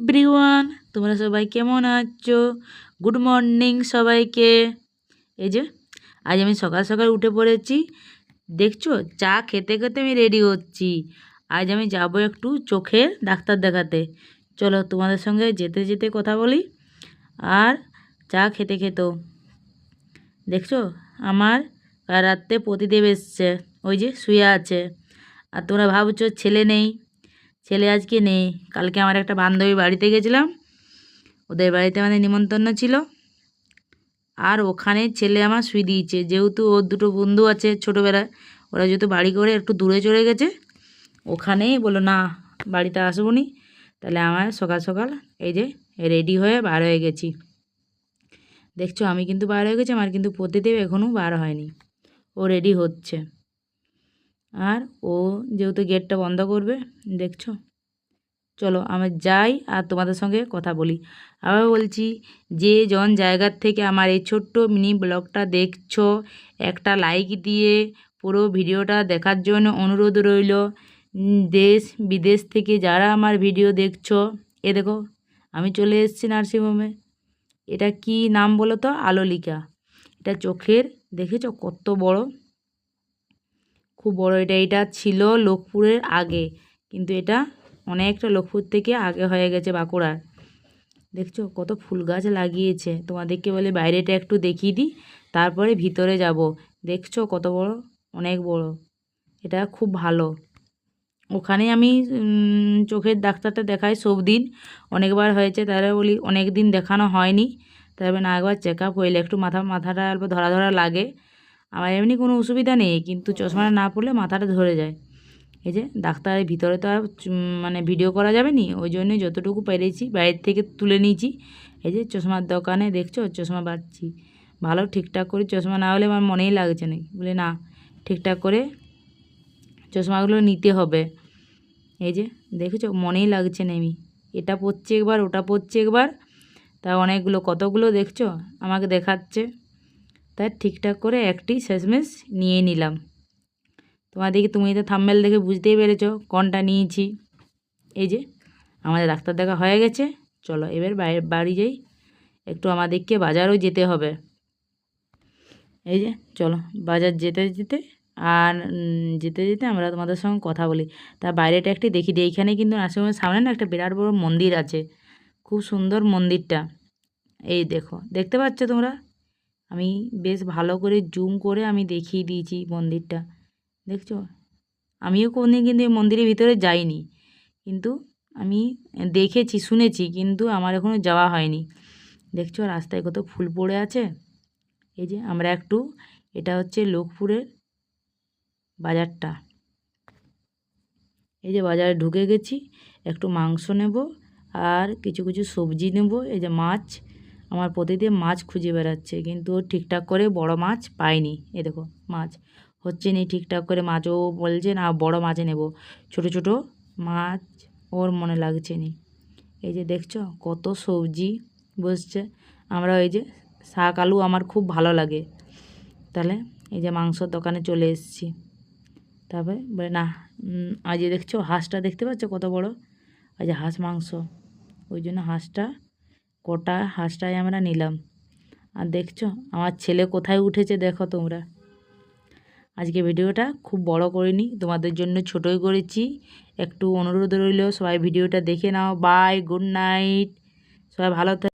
Everyone, তোমরা সবাই কেমন আছো? গুড মর্নিং সবাইকে। এই যে আজ আমি সকাল সকাল উঠে পড়েছি, দেখছো? চা খেতে খেতে আমি রেডি হচ্ছি। আজ আমি যাব একটু চোখের ডাক্তার দেখাতে। চলো তোমাদের সঙ্গে যেতে যেতে কথা বলি আর চা খেতে খেতেও। দেখছো আমার কাল রাত্রে পতিদেব এসছে, ওই যে শুয়ে আছে। আর তোমরা ভাবছো ছেলে নেই, ছেলে আজকে নেই। কালকে আমার একটা বান্ধবী বাড়িতে গেছিলাম, ওদের বাড়িতে মানে নিমন্ত্রণ ছিল, আর ওখানে ছেলে আমার শুয়ে দিয়েছে। যেহেতু ওর দুটো বন্ধু আছে ছোটোবেলায়, ওরা যেহেতু বাড়ি করে একটু দূরে চলে গেছে, ওখানেই বললো না বাড়িতে আসবো নি। তাহলে আমার সকাল সকাল এই যে রেডি হয়ে বার হয়ে গেছি। দেখছো আমি কিন্তু বার হয়ে গেছি, আমার কিন্তু পতিদেব এখনও বার হয়নি, ও রেডি হচ্ছে। আর ও যেহেতু গেটটা বন্ধ করবে, দেখছো। চলো আমি যাই আর তোমাদের সঙ্গে কথা বলি। আবার বলছি, যে জন জায়গার থেকে আমার এই ছোট্ট মিনি ব্লগটা দেখছো, একটা লাইক দিয়ে পুরো ভিডিওটা দেখার জন্য অনুরোধ রইল। দেশ বিদেশ থেকে যারা আমার ভিডিও দেখছো, এ দেখো আমি চলে এসেছি নার্সিংহোমে। এটা কি নাম বলো তো? আলোলিকা। এটা চোখের, দেখেছো কত বড়, খুব বড়। এটা ছিল লোকপুরের আগে, কিন্তু এটা অনেকটা লোকপুর থেকে আগে হয়ে গেছে বাঁকুড়ার। দেখছো কত ফুল গাছ লাগিয়েছে। তোমাদেরকে বলে বাইরেটা একটু দেখিয়ে দিই, তারপরে ভিতরে যাব। দেখছো কত বড়, অনেক বড়। এটা খুব ভালো। ওখানে আমি চোখের ডাক্তারটা দেখাই সব দিন, অনেকবার হয়েছে। তারা বলি অনেক দিন দেখানো হয়নি, তবে না একবার চেক আপ হইলে একটু মাথাটা অল্প ধরা ধরা লাগে। আমার এমনি কোনো অসুবিধা নেই, কিন্তু চশমাটা না পড়লে মাথাটা ধরে যায়। এই যে ডাক্তারের ভিতরে তো আর মানে ভিডিও করা যাবে নি, ওই জন্যই যতটুকু পেরেছি বাইরের থেকে তুলে নিয়েছি। এই যে চশমার দোকানে দেখছো চশমা পাচ্ছি, ভালো ঠিকঠাক করে চশমা না হলে আমার মনেই লাগছে না, বলে না ঠিকঠাক করে চশমাগুলো নিতে হবে। এই যে দেখেছো মনেই লাগছে না, আমি এটা পড়ছি একবার ওটা পড়ছি একবার, তা অনেকগুলো কতগুলো দেখছো আমাকে দেখাচ্ছে। তাই ঠিকঠাক করে একটি শেষমেশ নিয়ে নিলাম। তুমি তো থাম্বনেল দেখে বুঝতেই পেরেছো কোনটা নিয়েছি। এই যে আমাদের ডাক্তার দেখা হয়ে গেছে, চলো এবার বাড়ি যাই। একটু আমাদেরকে বাজারও যেতে হবে। এই যে চলো বাজার যেতে যেতে আর যেতে যেতে আমরা তোমাদের সঙ্গে কথা বলি। তা বাইরেটা একটি দেখি দিই। এইখানে কিন্তু নার্সিংহোমের সামনে না একটা বিরাট বড় মন্দির আছে, খুব সুন্দর মন্দিরটা। এই দেখো, দেখতে পাচ্ছ তোমরা? আমি বেশ ভালো করে জুম করে আমি দেখিয়ে দিয়েছি মন্দিরটা, দেখছো? আমিও কোনদিন কিন্তু এই মন্দিরের ভিতরে যাইনি, কিন্তু আমি দেখেছি শুনেছি, কিন্তু আমার এখনও যাওয়া হয়নি। দেখছো রাস্তায় কত ফুল পড়ে আছে। এই যে আমরা একটু, এটা হচ্ছে লোকপুরের বাজারটা। এই যে বাজারে ঢুকে গেছি, একটু মাংস নেব আর কিছু কিছু সবজি নেব। এই যে মাছ, আমার প্রতিদিন মাছ খুঁজে বেড়াচ্ছে, কিন্তু ও ঠিকঠাক করে বড় মাছ পাইনি। এ দেখো মাছ হচ্ছে নি ঠিকঠাক করে, মাছও বলছে না বড় মাছ নেব, ছোট ছোট মাছ ওর মনে লাগছে নি। এই যে দেখছো কত সবজি বসছে। আমরা এই যে শাক আলু আমার খুব ভালো লাগে, তাহলে এই যে মাংসর দোকানে চলে এসেছি। তারপরে বলে না আজ দেখছো হাঁসটা দেখতে পাচ্ছ কত বড়, আজ হাঁস মাংস, ওই জন্য হাঁসটা কটা হাঁসটাই আমরা নিলাম। আর দেখছো আমার ছেলে কোথায় উঠেছে দেখো তোমরা। আজকে ভিডিওটা খুব বড় করিনি, তোমাদের জন্য ছোটই করেছি। একটু অনুরোধ রইল সবাই ভিডিওটা দেখে নাও। বাই, গুড নাইট, সবাই ভালো